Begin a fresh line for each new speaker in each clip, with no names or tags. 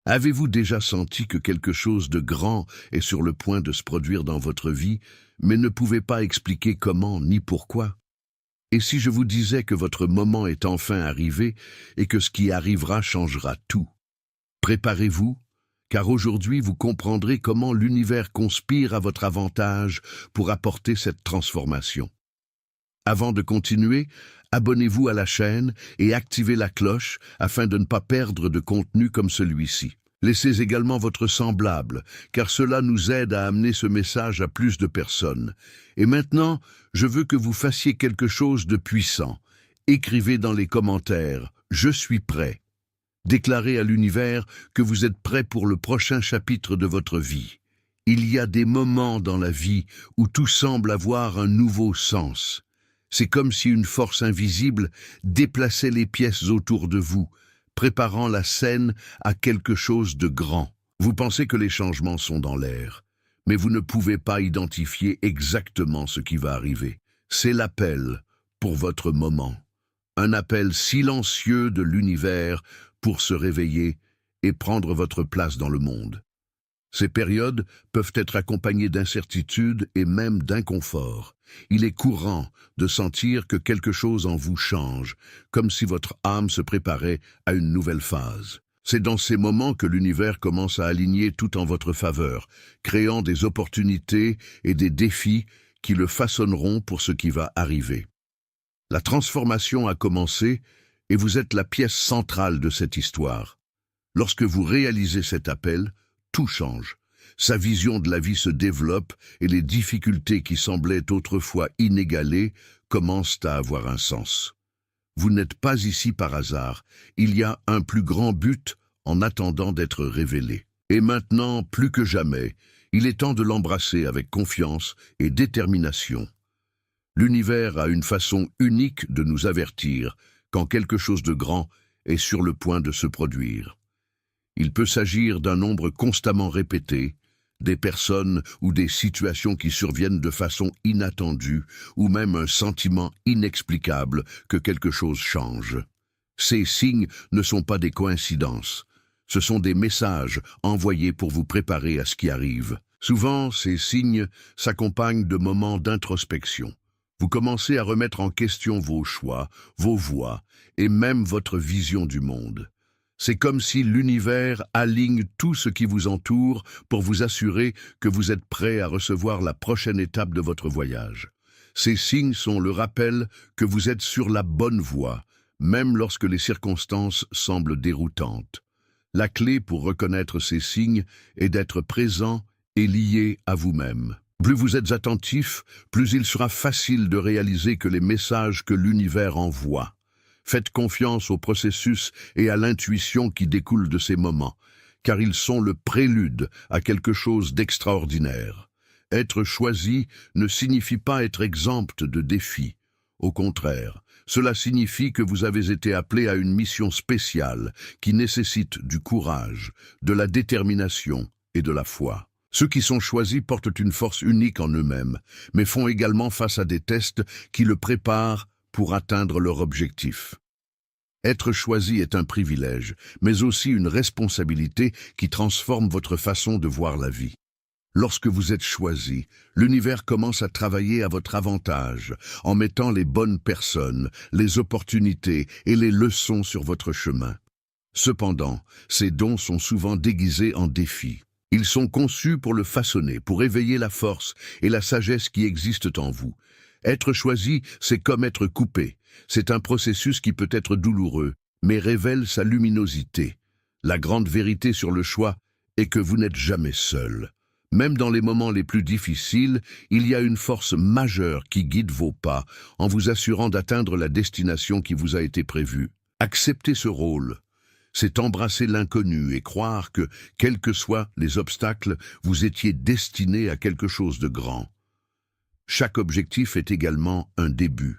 Avez-vous déjà senti que quelque chose de grand est sur le point de se produire dans votre vie, mais ne pouvez pas expliquer comment ni pourquoi? Et si je vous disais que votre moment est enfin arrivé et que ce qui arrivera changera tout? Préparez-vous, car aujourd'hui vous comprendrez comment l'univers conspire à votre avantage pour apporter cette transformation. Avant de continuer, abonnez-vous à la chaîne et activez la cloche afin de ne pas perdre de contenu comme celui-ci. Laissez également votre semblable, car cela nous aide à amener ce message à plus de personnes. Et maintenant, je veux que vous fassiez quelque chose de puissant. Écrivez dans les commentaires « Je suis prêt ». Déclarez à l'univers que vous êtes prêt pour le prochain chapitre de votre vie. Il y a des moments dans la vie où tout semble avoir un nouveau sens. C'est comme si une force invisible déplaçait les pièces autour de vous, préparant la scène à quelque chose de grand. Vous pensez que les changements sont dans l'air, mais vous ne pouvez pas identifier exactement ce qui va arriver. C'est l'appel pour votre moment. Un appel silencieux de l'univers pour se réveiller et prendre votre place dans le monde. Ces périodes peuvent être accompagnées d'incertitude et même d'inconfort. Il est courant de sentir que quelque chose en vous change, comme si votre âme se préparait à une nouvelle phase. C'est dans ces moments que l'univers commence à aligner tout en votre faveur, créant des opportunités et des défis qui le façonneront pour ce qui va arriver. La transformation a commencé et vous êtes la pièce centrale de cette histoire. Lorsque vous réalisez cet appel, tout change. Sa vision de la vie se développe et les difficultés qui semblaient autrefois inégalées commencent à avoir un sens. Vous n'êtes pas ici par hasard. Il y a un plus grand but en attendant d'être révélé. Et maintenant, plus que jamais, il est temps de l'embrasser avec confiance et détermination. L'univers a une façon unique de nous avertir quand quelque chose de grand est sur le point de se produire. Il peut s'agir d'un nombre constamment répété, des personnes ou des situations qui surviennent de façon inattendue, ou même un sentiment inexplicable que quelque chose change. Ces signes ne sont pas des coïncidences, ce sont des messages envoyés pour vous préparer à ce qui arrive. Souvent, ces signes s'accompagnent de moments d'introspection. Vous commencez à remettre en question vos choix, vos voies et même votre vision du monde. C'est comme si l'univers aligne tout ce qui vous entoure pour vous assurer que vous êtes prêt à recevoir la prochaine étape de votre voyage. Ces signes sont le rappel que vous êtes sur la bonne voie, même lorsque les circonstances semblent déroutantes. La clé pour reconnaître ces signes est d'être présent et lié à vous-même. Plus vous êtes attentif, plus il sera facile de réaliser que les messages que l'univers envoie. Faites confiance au processus et à l'intuition qui découlent de ces moments, car ils sont le prélude à quelque chose d'extraordinaire. Être choisi ne signifie pas être exempt de défis. Au contraire, cela signifie que vous avez été appelé à une mission spéciale qui nécessite du courage, de la détermination et de la foi. Ceux qui sont choisis portent une force unique en eux-mêmes, mais font également face à des tests qui le préparent pour atteindre leur objectif. Être choisi est un privilège, mais aussi une responsabilité qui transforme votre façon de voir la vie. Lorsque vous êtes choisi, l'univers commence à travailler à votre avantage, en mettant les bonnes personnes, les opportunités et les leçons sur votre chemin. Cependant, ces dons sont souvent déguisés en défis. Ils sont conçus pour le façonner, pour éveiller la force et la sagesse qui existent en vous. Être choisi, c'est comme être coupé. C'est un processus qui peut être douloureux, mais révèle sa luminosité. La grande vérité sur le choix est que vous n'êtes jamais seul. Même dans les moments les plus difficiles, il y a une force majeure qui guide vos pas, en vous assurant d'atteindre la destination qui vous a été prévue. Accepter ce rôle, c'est embrasser l'inconnu et croire que, quels que soient les obstacles, vous étiez destiné à quelque chose de grand. Chaque objectif est également un début.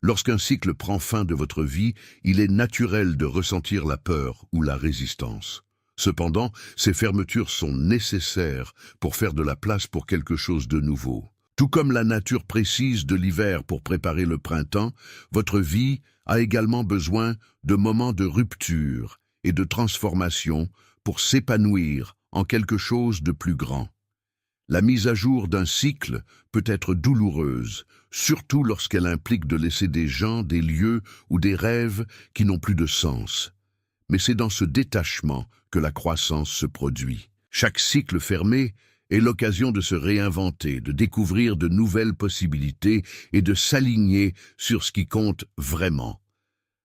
Lorsqu'un cycle prend fin de votre vie, il est naturel de ressentir la peur ou la résistance. Cependant, ces fermetures sont nécessaires pour faire de la place pour quelque chose de nouveau. Tout comme la nature précise de l'hiver pour préparer le printemps, votre vie a également besoin de moments de rupture et de transformation pour s'épanouir en quelque chose de plus grand. La mise à jour d'un cycle peut être douloureuse, surtout lorsqu'elle implique de laisser des gens, des lieux ou des rêves qui n'ont plus de sens. Mais c'est dans ce détachement que la croissance se produit. Chaque cycle fermé est l'occasion de se réinventer, de découvrir de nouvelles possibilités et de s'aligner sur ce qui compte vraiment.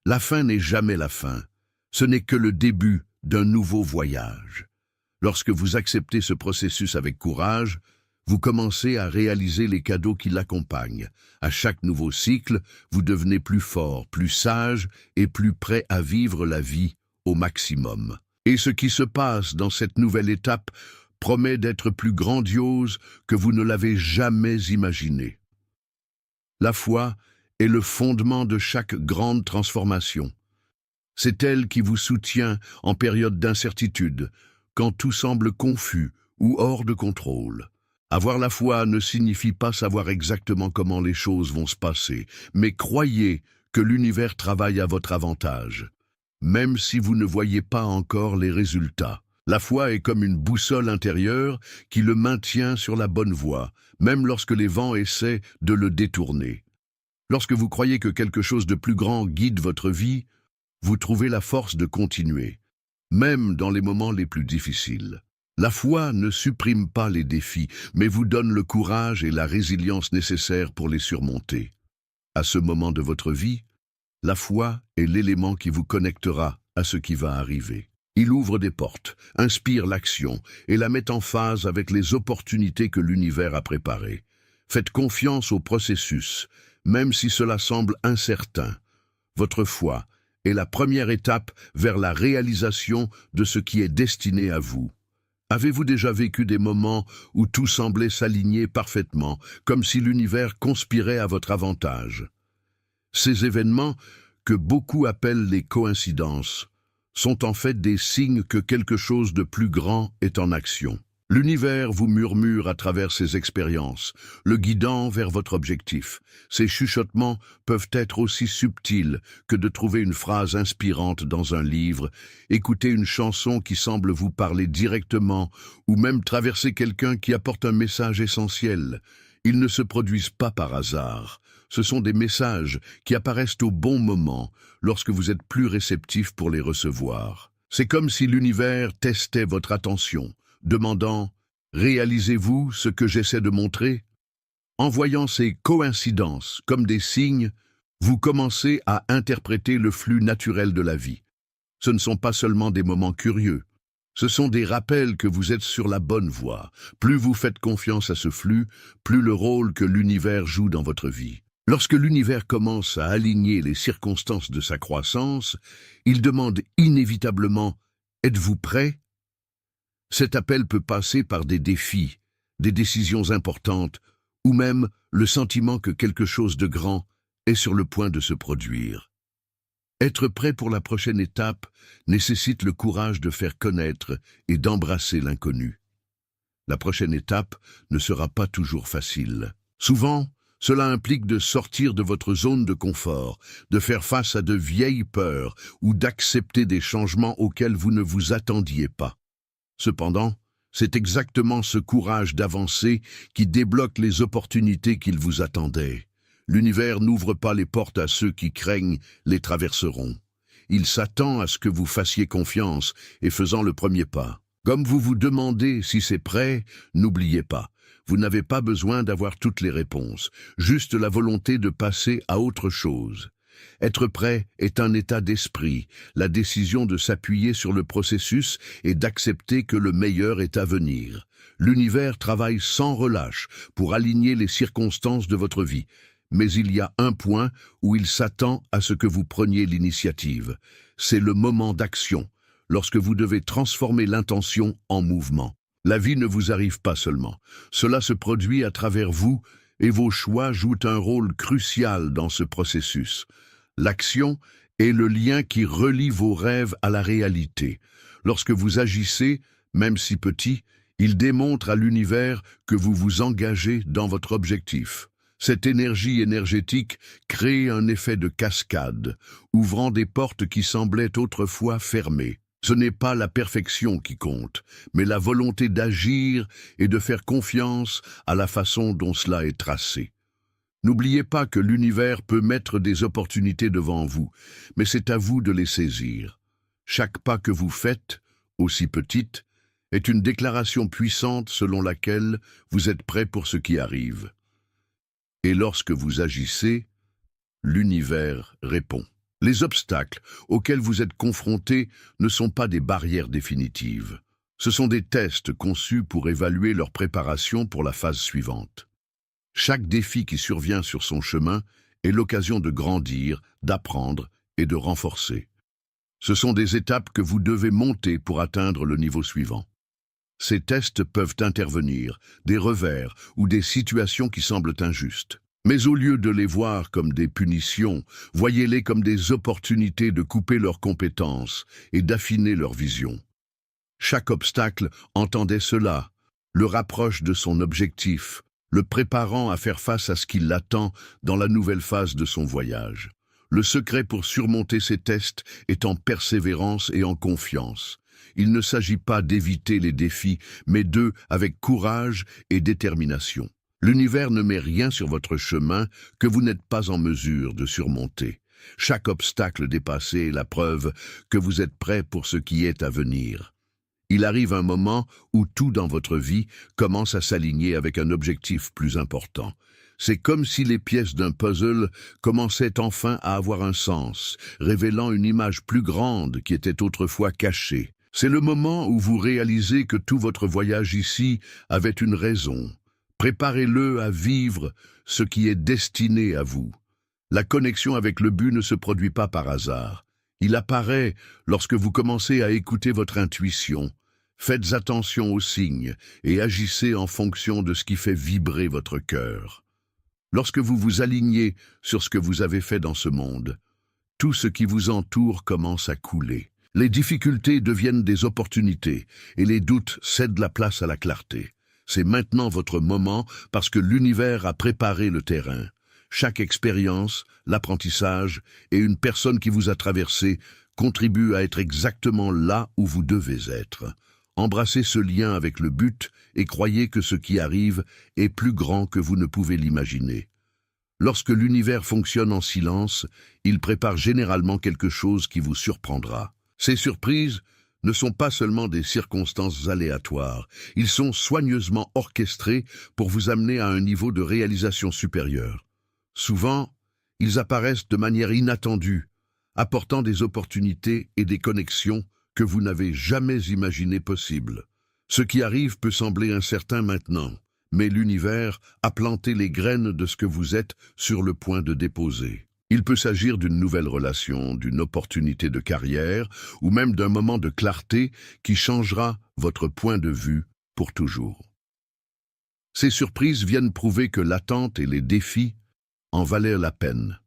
La fin n'est jamais la fin, ce n'est que le début d'un nouveau voyage. Lorsque vous acceptez ce processus avec courage, vous commencez à réaliser les cadeaux qui l'accompagnent. À chaque nouveau cycle, vous devenez plus fort, plus sage et plus prêt à vivre la vie au maximum. Et ce qui se passe dans cette nouvelle étape promet d'être plus grandiose que vous ne l'avez jamais imaginé. La foi est le fondement de chaque grande transformation. C'est elle qui vous soutient en période d'incertitude, quand tout semble confus ou hors de contrôle. Avoir la foi ne signifie pas savoir exactement comment les choses vont se passer, mais croyez que l'univers travaille à votre avantage, même si vous ne voyez pas encore les résultats. La foi est comme une boussole intérieure qui le maintient sur la bonne voie, même lorsque les vents essaient de le détourner. Lorsque vous croyez que quelque chose de plus grand guide votre vie, vous trouvez la force de continuer, même dans les moments les plus difficiles. La foi ne supprime pas les défis, mais vous donne le courage et la résilience nécessaires pour les surmonter. À ce moment de votre vie, la foi est l'élément qui vous connectera à ce qui va arriver. Il ouvre des portes, inspire l'action et la met en phase avec les opportunités que l'univers a préparées. Faites confiance au processus, même si cela semble incertain. Votre foi est la première étape vers la réalisation de ce qui est destiné à vous. Avez-vous déjà vécu des moments où tout semblait s'aligner parfaitement, comme si l'univers conspirait à votre avantage? Ces événements, que beaucoup appellent les coïncidences, sont en fait des signes que quelque chose de plus grand est en action. L'univers vous murmure à travers ces expériences, le guidant vers votre objectif. Ces chuchotements peuvent être aussi subtils que de trouver une phrase inspirante dans un livre, écouter une chanson qui semble vous parler directement, ou même traverser quelqu'un qui apporte un message essentiel. Ils ne se produisent pas par hasard. Ce sont des messages qui apparaissent au bon moment, lorsque vous êtes plus réceptif pour les recevoir. C'est comme si l'univers testait votre attention, demandant « Réalisez-vous ce que j'essaie de montrer ?» En voyant ces coïncidences comme des signes, vous commencez à interpréter le flux naturel de la vie. Ce ne sont pas seulement des moments curieux, ce sont des rappels que vous êtes sur la bonne voie. Plus vous faites confiance à ce flux, plus le rôle que l'univers joue dans votre vie. Lorsque l'univers commence à aligner les circonstances de sa croissance, il demande inévitablement « Êtes-vous prêt ?» Cet appel peut passer par des défis, des décisions importantes, ou même le sentiment que quelque chose de grand est sur le point de se produire. Être prêt pour la prochaine étape nécessite le courage de faire connaître et d'embrasser l'inconnu. La prochaine étape ne sera pas toujours facile. Souvent, cela implique de sortir de votre zone de confort, de faire face à de vieilles peurs ou d'accepter des changements auxquels vous ne vous attendiez pas. Cependant, c'est exactement ce courage d'avancer qui débloque les opportunités qu'il vous attendait. L'univers n'ouvre pas les portes à ceux qui craignent les traverseront. Il s'attend à ce que vous fassiez confiance et faisant le premier pas. Comme vous vous demandez si c'est prêt, n'oubliez pas. Vous n'avez pas besoin d'avoir toutes les réponses, juste la volonté de passer à autre chose. Être prêt est un état d'esprit, la décision de s'appuyer sur le processus et d'accepter que le meilleur est à venir. L'univers travaille sans relâche pour aligner les circonstances de votre vie, mais il y a un point où il s'attend à ce que vous preniez l'initiative. C'est le moment d'action, lorsque vous devez transformer l'intention en mouvement. La vie ne vous arrive pas seulement. Cela se produit à travers vous et vos choix jouent un rôle crucial dans ce processus. L'action est le lien qui relie vos rêves à la réalité. Lorsque vous agissez, même si petit, il démontre à l'univers que vous vous engagez dans votre objectif. Cette énergie énergétique crée un effet de cascade, ouvrant des portes qui semblaient autrefois fermées. Ce n'est pas la perfection qui compte, mais la volonté d'agir et de faire confiance à la façon dont cela est tracé. N'oubliez pas que l'univers peut mettre des opportunités devant vous, mais c'est à vous de les saisir. Chaque pas que vous faites, aussi petite, est une déclaration puissante selon laquelle vous êtes prêt pour ce qui arrive. Et lorsque vous agissez, l'univers répond. Les obstacles auxquels vous êtes confrontés ne sont pas des barrières définitives. Ce sont des tests conçus pour évaluer leur préparation pour la phase suivante. Chaque défi qui survient sur son chemin est l'occasion de grandir, d'apprendre et de renforcer. Ce sont des étapes que vous devez monter pour atteindre le niveau suivant. Ces tests peuvent intervenir, des revers ou des situations qui semblent injustes. Mais au lieu de les voir comme des punitions, voyez-les comme des opportunités de couper leurs compétences et d'affiner leur vision. Chaque obstacle entendait cela, le rapproche de son objectif, le préparant à faire face à ce qui l'attend dans la nouvelle phase de son voyage. Le secret pour surmonter ces tests est en persévérance et en confiance. Il ne s'agit pas d'éviter les défis, mais d'eux avec courage et détermination. L'univers ne met rien sur votre chemin que vous n'êtes pas en mesure de surmonter. Chaque obstacle dépassé est la preuve que vous êtes prêt pour ce qui est à venir. Il arrive un moment où tout dans votre vie commence à s'aligner avec un objectif plus important. C'est comme si les pièces d'un puzzle commençaient enfin à avoir un sens, révélant une image plus grande qui était autrefois cachée. C'est le moment où vous réalisez que tout votre voyage ici avait une raison. Préparez-le à vivre ce qui est destiné à vous. La connexion avec le but ne se produit pas par hasard. Il apparaît lorsque vous commencez à écouter votre intuition. Faites attention aux signes et agissez en fonction de ce qui fait vibrer votre cœur. Lorsque vous vous alignez sur ce que vous avez fait dans ce monde, tout ce qui vous entoure commence à couler. Les difficultés deviennent des opportunités et les doutes cèdent la place à la clarté. C'est maintenant votre moment parce que l'univers a préparé le terrain. Chaque expérience, l'apprentissage et une personne qui vous a traversé contribuent à être exactement là où vous devez être. Embrassez ce lien avec le but et croyez que ce qui arrive est plus grand que vous ne pouvez l'imaginer. Lorsque l'univers fonctionne en silence, il prépare généralement quelque chose qui vous surprendra. Ces surprises ne sont pas seulement des circonstances aléatoires, ils sont soigneusement orchestrés pour vous amener à un niveau de réalisation supérieur. Souvent, ils apparaissent de manière inattendue, apportant des opportunités et des connexions que vous n'avez jamais imaginé possibles. Ce qui arrive peut sembler incertain maintenant, mais l'univers a planté les graines de ce que vous êtes sur le point de déposer. Il peut s'agir d'une nouvelle relation, d'une opportunité de carrière, ou même d'un moment de clarté qui changera votre point de vue pour toujours. Ces surprises viennent prouver que l'attente et les défis en valaient la peine.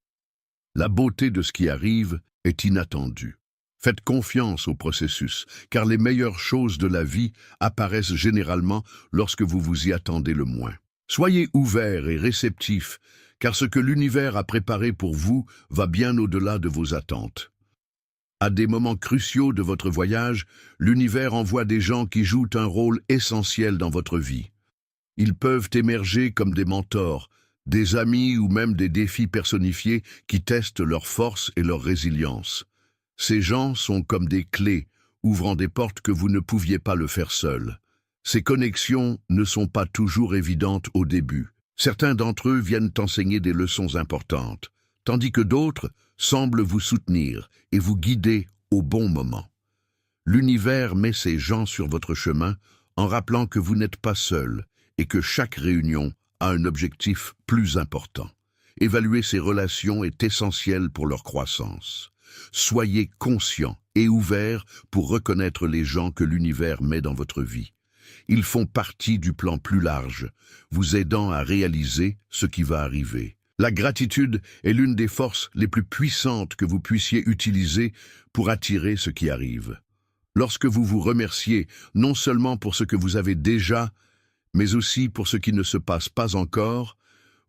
La beauté de ce qui arrive est inattendue. Faites confiance au processus, car les meilleures choses de la vie apparaissent généralement lorsque vous vous y attendez le moins. Soyez ouverts et réceptifs, car ce que l'univers a préparé pour vous va bien au-delà de vos attentes. À des moments cruciaux de votre voyage, l'univers envoie des gens qui jouent un rôle essentiel dans votre vie. Ils peuvent émerger comme des mentors, des amis ou même des défis personnifiés qui testent leur force et leur résilience. Ces gens sont comme des clés, ouvrant des portes que vous ne pouviez pas le faire seul. Ces connexions ne sont pas toujours évidentes au début. Certains d'entre eux viennent enseigner des leçons importantes, tandis que d'autres semblent vous soutenir et vous guider au bon moment. L'univers met ces gens sur votre chemin en rappelant que vous n'êtes pas seul et que chaque réunion a un objectif plus important. Évaluer ces relations est essentiel pour leur croissance. Soyez conscient et ouvert pour reconnaître les gens que l'univers met dans votre vie. Ils font partie du plan plus large, vous aidant à réaliser ce qui va arriver. La gratitude est l'une des forces les plus puissantes que vous puissiez utiliser pour attirer ce qui arrive. Lorsque vous vous remerciez, non seulement pour ce que vous avez déjà, mais aussi pour ce qui ne se passe pas encore,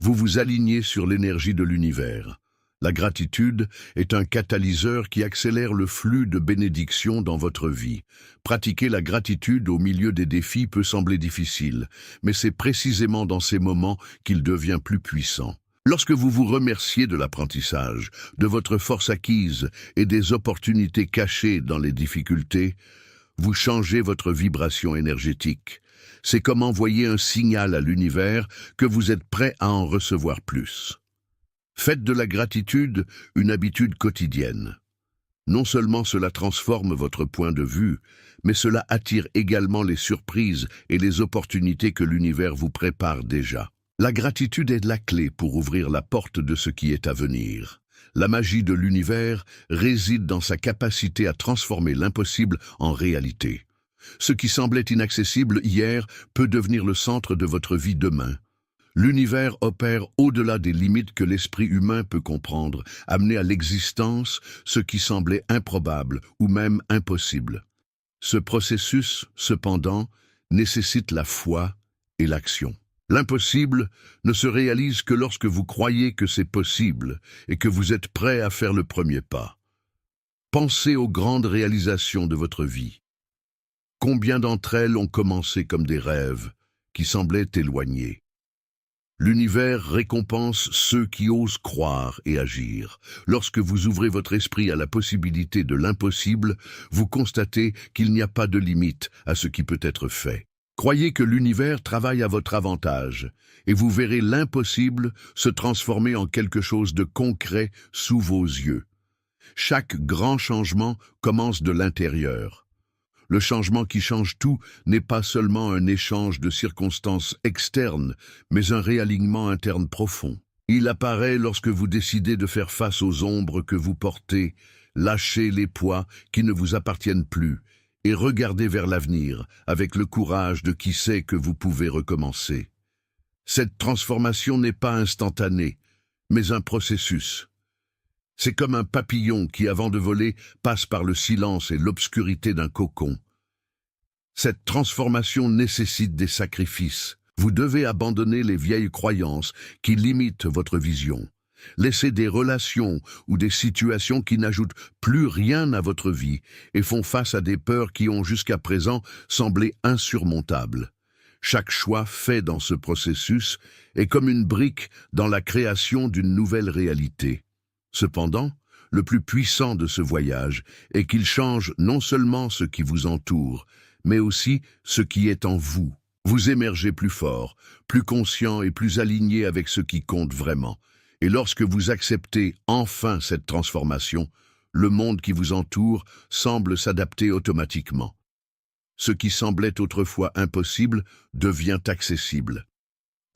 vous vous alignez sur l'énergie de l'univers. La gratitude est un catalyseur qui accélère le flux de bénédictions dans votre vie. Pratiquer la gratitude au milieu des défis peut sembler difficile, mais c'est précisément dans ces moments qu'il devient plus puissant. Lorsque vous vous remerciez de l'apprentissage, de votre force acquise et des opportunités cachées dans les difficultés, vous changez votre vibration énergétique. C'est comme envoyer un signal à l'univers que vous êtes prêt à en recevoir plus. Faites de la gratitude une habitude quotidienne. Non seulement cela transforme votre point de vue, mais cela attire également les surprises et les opportunités que l'univers vous prépare déjà. La gratitude est la clé pour ouvrir la porte de ce qui est à venir. La magie de l'univers réside dans sa capacité à transformer l'impossible en réalité. Ce qui semblait inaccessible hier peut devenir le centre de votre vie demain. L'univers opère au-delà des limites que l'esprit humain peut comprendre, amener à l'existence ce qui semblait improbable ou même impossible. Ce processus, cependant, nécessite la foi et l'action. L'impossible ne se réalise que lorsque vous croyez que c'est possible et que vous êtes prêt à faire le premier pas. Pensez aux grandes réalisations de votre vie. Combien d'entre elles ont commencé comme des rêves qui semblaient éloignés? L'univers récompense ceux qui osent croire et agir. Lorsque vous ouvrez votre esprit à la possibilité de l'impossible, vous constatez qu'il n'y a pas de limite à ce qui peut être fait. Croyez que l'univers travaille à votre avantage, et vous verrez l'impossible se transformer en quelque chose de concret sous vos yeux. Chaque grand changement commence de l'intérieur. Le changement qui change tout n'est pas seulement un échange de circonstances externes, mais un réalignement interne profond. Il apparaît lorsque vous décidez de faire face aux ombres que vous portez, lâchez les poids qui ne vous appartiennent plus, et regardez vers l'avenir avec le courage de qui sait que vous pouvez recommencer. Cette transformation n'est pas instantanée, mais un processus. C'est comme un papillon qui, avant de voler, passe par le silence et l'obscurité d'un cocon. Cette transformation nécessite des sacrifices. Vous devez abandonner les vieilles croyances qui limitent votre vision. Laissez des relations ou des situations qui n'ajoutent plus rien à votre vie et font face à des peurs qui ont jusqu'à présent semblé insurmontables. Chaque choix fait dans ce processus est comme une brique dans la création d'une nouvelle réalité. Cependant, le plus puissant de ce voyage est qu'il change non seulement ce qui vous entoure, mais aussi ce qui est en vous. Vous émergez plus fort, plus conscient et plus aligné avec ce qui compte vraiment. Et lorsque vous acceptez enfin cette transformation, le monde qui vous entoure semble s'adapter automatiquement. Ce qui semblait autrefois impossible devient accessible.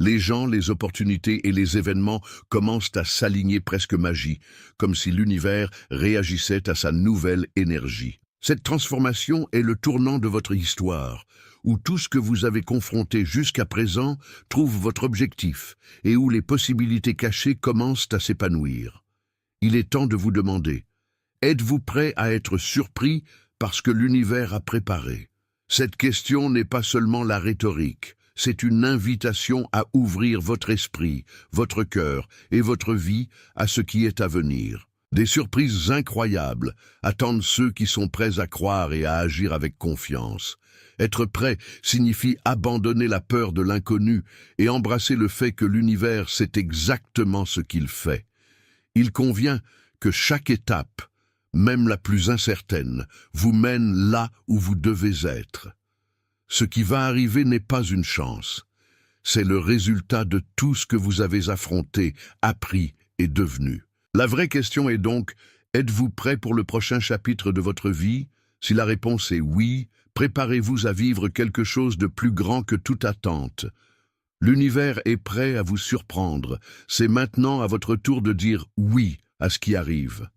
Les gens, les opportunités et les événements commencent à s'aligner presque magie, comme si l'univers réagissait à sa nouvelle énergie. Cette transformation est le tournant de votre histoire, où tout ce que vous avez confronté jusqu'à présent trouve votre objectif et où les possibilités cachées commencent à s'épanouir. Il est temps de vous demander, êtes-vous prêt à être surpris par ce que l'univers a préparé? Cette question n'est pas seulement la rhétorique. C'est une invitation à ouvrir votre esprit, votre cœur et votre vie à ce qui est à venir. Des surprises incroyables attendent ceux qui sont prêts à croire et à agir avec confiance. Être prêt signifie abandonner la peur de l'inconnu et embrasser le fait que l'univers sait exactement ce qu'il fait. Il convient que chaque étape, même la plus incertaine, vous mène là où vous devez être. Ce qui va arriver n'est pas une chance. C'est le résultat de tout ce que vous avez affronté, appris et devenu. La vraie question est donc, êtes-vous prêt pour le prochain chapitre de votre vie? Si la réponse est oui, préparez-vous à vivre quelque chose de plus grand que toute attente. L'univers est prêt à vous surprendre. C'est maintenant à votre tour de dire oui à ce qui arrive.